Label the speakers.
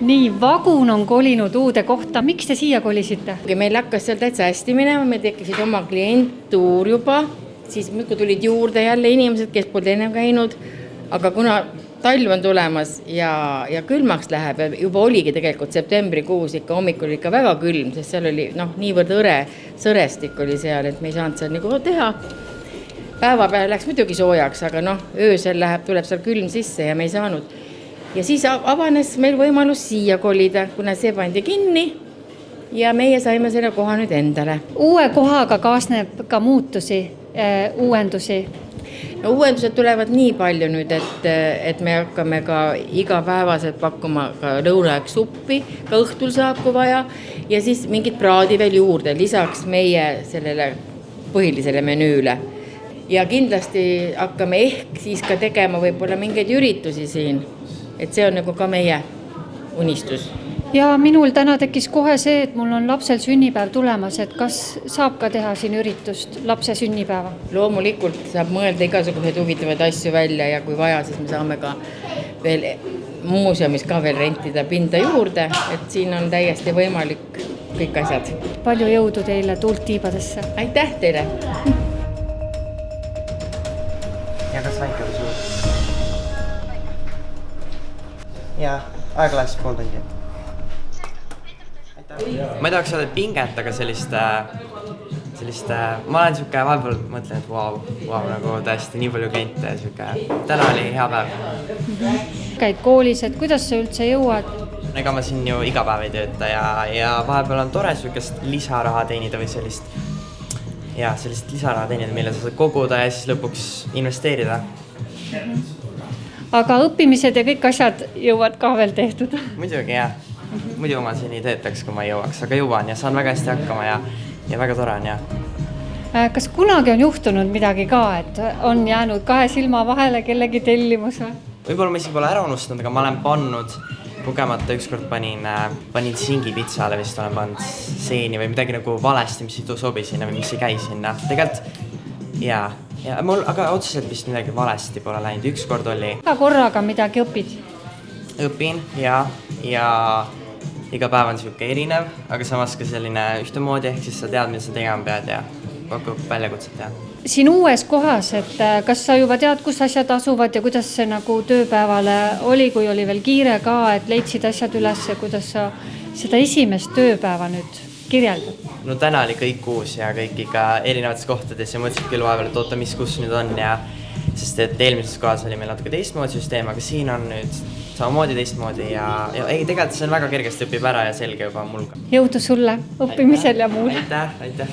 Speaker 1: Nii, Vagun on kolinud uude kohta. Miks te siia kolisite?
Speaker 2: Meil hakkas seal täitsa hästi minema, me tekkisid oma klientuur juba, siis kui tulid juurde jälle inimesed, kes polnud ennem käinud, aga kuna talv on tulemas ja külmaks läheb, juba oligi tegelikult septembrikuus ikka hommikul ikka väga külm, sest seal oli niivõrd sõrestik oli seal, et me ei saanud seal nagu teha. Päeva peal läks muidugi soojaks, aga öösel tuleb seal külm sisse ja me ei saanud. Ja siis avanes meil võimalus siia kolida, kuna see pandi kinni ja meie saime selle koha nüüd endale.
Speaker 1: Uue kohaga kaasneb ka muutusi, uuendusi.
Speaker 2: Uuendused tulevad nii palju nüüd, et me hakkame ka igapäevaselt pakkuma ka lõunaaeg suppi, ka õhtul saab kui vaja ja siis mingid praadi veel juurde, lisaks meie sellele põhilisele menüüle. Ja kindlasti hakkame ehk siis ka tegema võib-olla mingeid üritusi siin. Et see on nagu ka meie unistus.
Speaker 1: Ja minul täna tekkis kohe see, et mul on lapsel sünnipäev tulemas, et kas saab ka teha siin üritust lapse sünnipäeva?
Speaker 2: Loomulikult saab mõelda igasuguseid huvitavaid asju välja ja kui vaja, siis me saame ka veel muuseumis ka veel rentida pinda juurde, et siin on täiesti võimalik kõik asjad.
Speaker 1: Palju jõudu teile tuult tiibadesse.
Speaker 2: Aitäh teile!
Speaker 3: Ja kas väike või suur? Ja aega läheks pool tundi.
Speaker 4: Ma ei tahaks öelda pinget, aga sellist, ma olen siuke vahepeal mõtlen, et vau, nagu tõesti nii palju kliente, täna oli hea päev.
Speaker 1: Käid koolis, et kuidas sa üldse jõuad?
Speaker 4: Ega ma siin ju iga päev ei tööta ja vahepeal on tore siukest lisaraha teenida või sellist lisaraha teenida, mille sa saad koguda ja siis lõpuks investeerida.
Speaker 1: Aga õppimised ja kõik asjad jõuad ka veel tehtud?
Speaker 4: Muidugi jah. Muidu ma siin ei töötaks, kui ma ei jõuaks, aga jõuan ja saan väga hästi hakkama ja väga tore on jah.
Speaker 1: Kas kunagi on juhtunud midagi ka, et on jäänud 2 silma vahele kellegi tellimus?
Speaker 4: Võib-olla ma isegi pole ära unustanud, aga ma olen pannud kogemata ükskord panin singi pitsale vist olen pannud seeni või midagi nagu valesti, mis ei sobi sinna või mis ei käi sinna. Tegelikult ja mul aga otseselt vist midagi valesti pole läinud. Ükskord oli.
Speaker 1: Ka korraga midagi õpid?
Speaker 4: Õpin ja iga päev on siuke erinev, aga samas ka selline ühtemoodi, ehk siis sa tead, mida sa tegema pead ja pakub väljakutset.
Speaker 1: Siin uues kohas, et kas sa juba tead, kus asjad asuvad ja kuidas see nagu tööpäevale oli, kui oli veel kiire ka, et leidsid asjad üles ja kuidas sa seda esimest tööpäeva nüüd kirjeldad?
Speaker 4: No täna oli kõik uus ja kõik ikka erinevates kohtades ja mõtlesid küll vahepeal, et oota, mis kus nüüd on ja sest et eelmises kohas oli meil natuke teistmoodi süsteem, aga siin on nüüd samamoodi teistmoodi ja ei, tegelikult see on väga kergesti õpib ära ja selge juba mul ka.
Speaker 1: Jõudu sulle õppimisel ja muul.
Speaker 4: Aitäh.